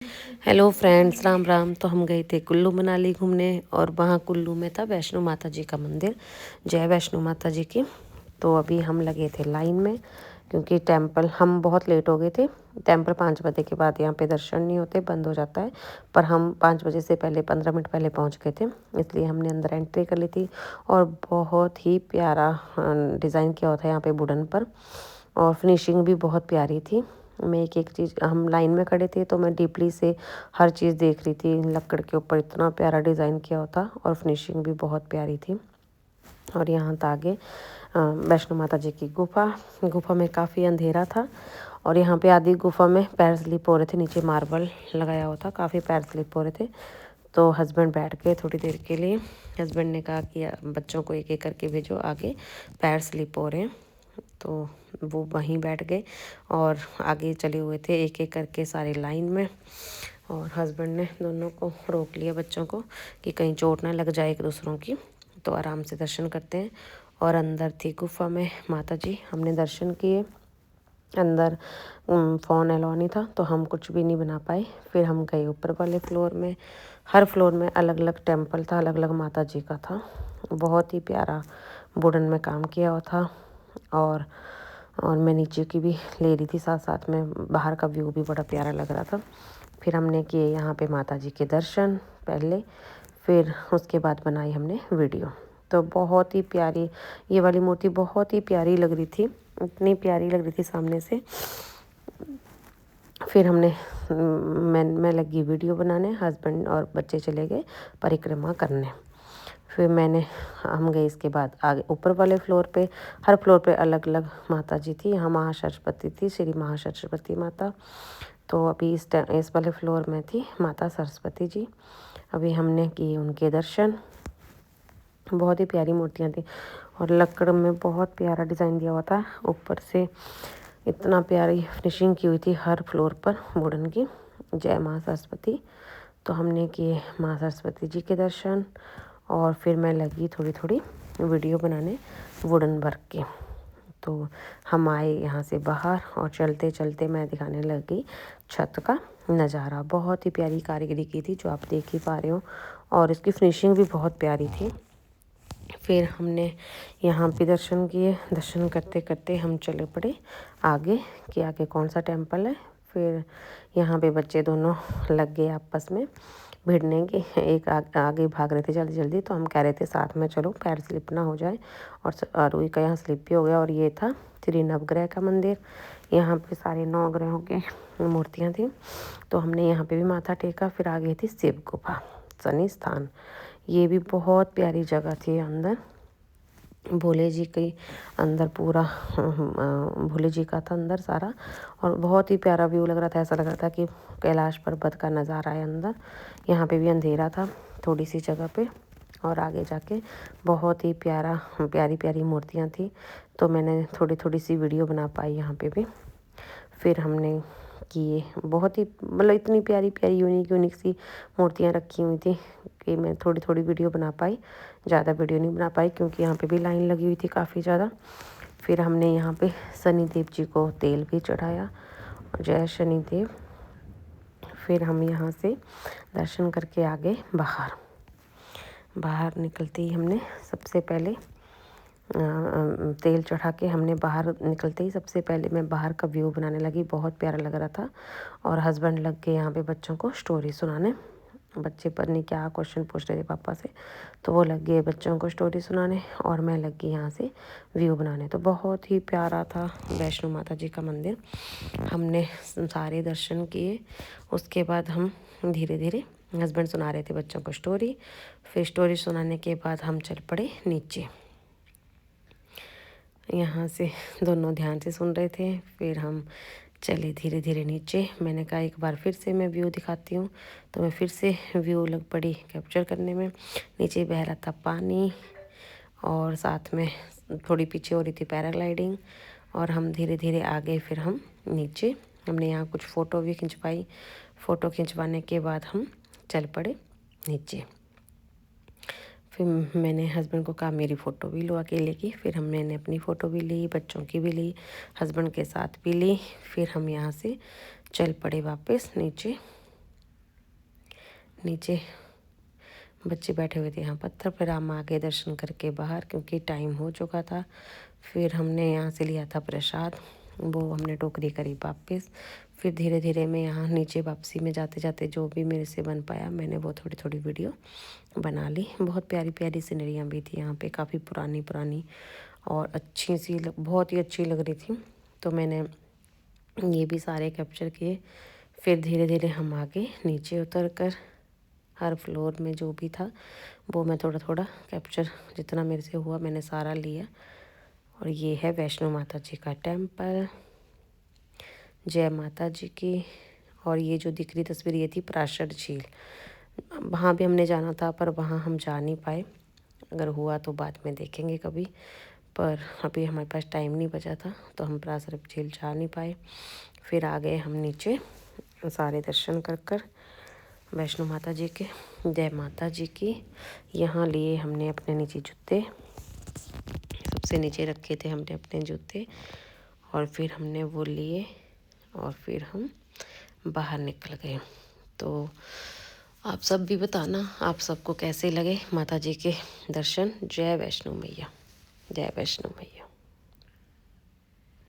Hello friends, Ram Ram. तो हम गए थे कुल्लू मनाली घूमने और वहाँ कुल्लू में था वैष्णो माता जी का मंदिर, जय वैष्णो माता जी की। तो अभी हम लगे थे लाइन में क्योंकि टेंपल हम बहुत लेट हो गए थे। टेंपल 5 बजे के बाद यहाँ पे दर्शन नहीं होते, बंद हो जाता है। पर हम 5 बजे से पहले 15 मिनट पहले पहुँच गए थे, इसलिए हमने अंदर एंट्री कर ली थी। और बहुत ही प्यारा डिज़ाइन किया हुआ था यहाँ पे वुडन पर, और फिनिशिंग भी बहुत प्यारी थी। मैं एक एक चीज़, हम लाइन में खड़े थे तो मैं डीपली से हर चीज़ देख रही थी। लकड़ के ऊपर इतना प्यारा डिज़ाइन किया होता और फिनिशिंग भी बहुत प्यारी थी। और यहाँ था आगे वैष्णो माता जी की गुफा। गुफा में काफ़ी अंधेरा था और यहाँ पे आधी गुफा में पैर स्लिप हो रहे थे, नीचे मार्बल लगाया हुआ था, काफ़ी पैर स्लिप हो रहे थे। तो हस्बैंड बैठ गए थोड़ी देर के लिए। हस्बैंड ने कहा कि बच्चों को एक एक करके भेजो, आगे पैर स्लिप हो रहे हैं। तो वो वहीं बैठ गए और आगे चले हुए थे एक एक करके सारे लाइन में। और हस्बैंड ने दोनों को रोक लिया, बच्चों को, कि कहीं चोट ना लग जाए एक दूसरों की। तो आराम से दर्शन करते हैं। और अंदर थी गुफा में माता जी, हमने दर्शन किए। अंदर फ़ोन अलाउ नहीं था तो हम कुछ भी नहीं बना पाए। फिर हम गए ऊपर वाले फ्लोर में। हर फ्लोर में अलग अलग टेम्पल था, अलग अलग माता जी का था। बहुत ही प्यारा वुडन में काम किया हुआ था। और मैं नीचे की भी ले रही थी, साथ साथ में बाहर का व्यू भी बड़ा प्यारा लग रहा था। फिर हमने किए यहाँ पे माता जी के दर्शन पहले, फिर उसके बाद बनाई हमने वीडियो। तो बहुत ही प्यारी ये वाली मूर्ति बहुत ही प्यारी लग रही थी, इतनी प्यारी लग रही थी सामने से। फिर हमने मैं लगी वीडियो बनाने, हस्बैंड और बच्चे चले गए परिक्रमा करने। फिर हम गए इसके बाद आगे ऊपर वाले फ्लोर पे। हर फ्लोर पे अलग अलग माता जी थी। यहाँ महासरस्वती थी, श्री महासरस्वती माता। तो अभी इस वाले फ्लोर में थी माता सरस्वती जी। अभी हमने किए उनके दर्शन। बहुत ही प्यारी मूर्तियाँ थी और लकड़ में बहुत प्यारा डिज़ाइन दिया हुआ था। ऊपर से इतना प्यारी फिनिशिंग की हुई थी हर फ्लोर पर वुडन की, जय माँ सरस्वती। तो हमने किए माँ सरस्वती जी के दर्शन और फिर मैं लगी थोड़ी थोड़ी वीडियो बनाने वुडन वर्क के। तो हम आए यहाँ से बाहर और चलते चलते मैं दिखाने लगी छत का नज़ारा। बहुत ही प्यारी कारीगरी की थी, जो आप देख ही पा रहे हो, और इसकी फिनिशिंग भी बहुत प्यारी थी। फिर हमने यहाँ पे दर्शन किए। दर्शन करते करते हम चले पड़े आगे कि आगे कौन सा टेम्पल है। फिर यहाँ पे बच्चे दोनों लग गए आपस में भिड़ने के। एक आगे भाग रहे थे जल्दी जल्दी, तो हम कह रहे थे साथ में चलो, पैर स्लिप ना हो जाए। और आरुई का यहाँ स्लिप भी हो गया। और ये था श्री नवग्रह का मंदिर। यहाँ पे सारे 9 ग्रहों की मूर्तियाँ थी। तो हमने यहाँ पे भी माथा टेका। फिर आगे थी शिव गुफा, शनि स्थान। ये भी बहुत प्यारी जगह थी। अंदर भोले जी के अंदर पूरा भोले जी का था अंदर सारा। और बहुत ही प्यारा व्यू लग रहा था, ऐसा लग रहा था कि कैलाश पर्वत का नज़ारा है अंदर। यहाँ पे भी अंधेरा था थोड़ी सी जगह पे, और आगे जाके बहुत ही प्यारी प्यारी मूर्तियाँ थी। तो मैंने थोड़ी थोड़ी सी वीडियो बना पाई यहाँ पे भी। फिर हमने किए बहुत ही, मतलब इतनी प्यारी प्यारी यूनिक सी मूर्तियाँ रखी हुई थी कि मैं थोड़ी थोड़ी वीडियो बना पाई, ज़्यादा वीडियो नहीं बना पाई क्योंकि यहाँ पे भी लाइन लगी हुई थी काफ़ी ज़्यादा। फिर हमने यहाँ पे शनिदेव जी को तेल भी चढ़ाया, जय शनिदेव। फिर हम यहाँ से दर्शन करके आगे बाहर निकलते ही हमने सबसे पहले तेल चढ़ा के हमने बाहर निकलते ही सबसे पहले मैं बाहर का व्यू बनाने लगी। बहुत प्यारा लग रहा था। और हस्बैंड लग के यहाँ पे बच्चों को स्टोरी सुनाने। बच्चे पता नहीं क्या क्वेश्चन पूछ रहे थे पापा से, तो वो लग गए बच्चों को स्टोरी सुनाने और मैं लग गई यहाँ से व्यू बनाने। तो बहुत ही प्यारा था वैष्णो माता जी का मंदिर। हमने सारे दर्शन किए। उसके बाद हम धीरे धीरे, हस्बैंड सुना रहे थे बच्चों को स्टोरी। फिर स्टोरी सुनाने के बाद हम चल पड़े नीचे। यहाँ से दोनों ध्यान से सुन रहे थे। फिर हम चले धीरे धीरे नीचे। मैंने कहा एक बार फिर से मैं व्यू दिखाती हूँ, तो मैं फिर से व्यू लग पड़ी कैप्चर करने में। नीचे बह रहा था पानी और साथ में थोड़ी पीछे हो रही थी पैराग्लाइडिंग। और हम धीरे धीरे आगे, फिर हम नीचे, हमने यहाँ कुछ फ़ोटो भी खिंचवाई। फ़ोटो खिंचवाने के बाद हम चल पड़े नीचे। फिर मैंने हस्बैंड को कहा मेरी फ़ोटो भी लो अकेले की। फिर मैंने अपनी फ़ोटो भी ली, बच्चों की भी ली, हस्बैंड के साथ भी ली। फिर हम यहाँ से चल पड़े वापस नीचे। नीचे बच्चे बैठे हुए थे यहाँ पत्थर पर। हम आ गए दर्शन करके बाहर क्योंकि टाइम हो चुका था। फिर हमने यहाँ से लिया था प्रसाद, वो हमने टोकरी करी वापस। फिर धीरे धीरे मैं यहाँ नीचे वापसी में जाते जाते जो भी मेरे से बन पाया मैंने वो थोड़ी थोड़ी वीडियो बना ली। बहुत प्यारी प्यारी सीनरियाँ भी थी यहाँ पे, काफ़ी पुरानी पुरानी और अच्छी सी बहुत ही अच्छी लग रही थी। तो मैंने ये भी सारे कैप्चर किए। फिर धीरे धीरे हम आगे नीचे उतर कर हर फ्लोर में जो भी था वो मैं थोड़ा थोड़ा कैप्चर जितना मेरे से हुआ मैंने सारा लिया। और ये है वैष्णो माता जी का टेम्पल, जय माता जी की। और ये जो दिख रही तस्वीर ये थी प्राशर झील। वहाँ भी हमने जाना था पर वहाँ हम जा नहीं पाए, अगर हुआ तो बाद में देखेंगे कभी, पर अभी हमारे पास टाइम नहीं बचा था तो हम प्राशर झील जा नहीं पाए। फिर आ गए हम नीचे सारे दर्शन कर कर वैष्णो माता जी के, जय माता जी की। यहाँ लिए हमने अपने नीचे जूते, सबसे नीचे रखे थे हमने अपने जूते, और फिर हमने वो लिए और फिर हम बाहर निकल गए। तो आप सब भी बताना आप सबको कैसे लगे माता जी के दर्शन। जय वैष्णो मैया, जय वैष्णो मैया।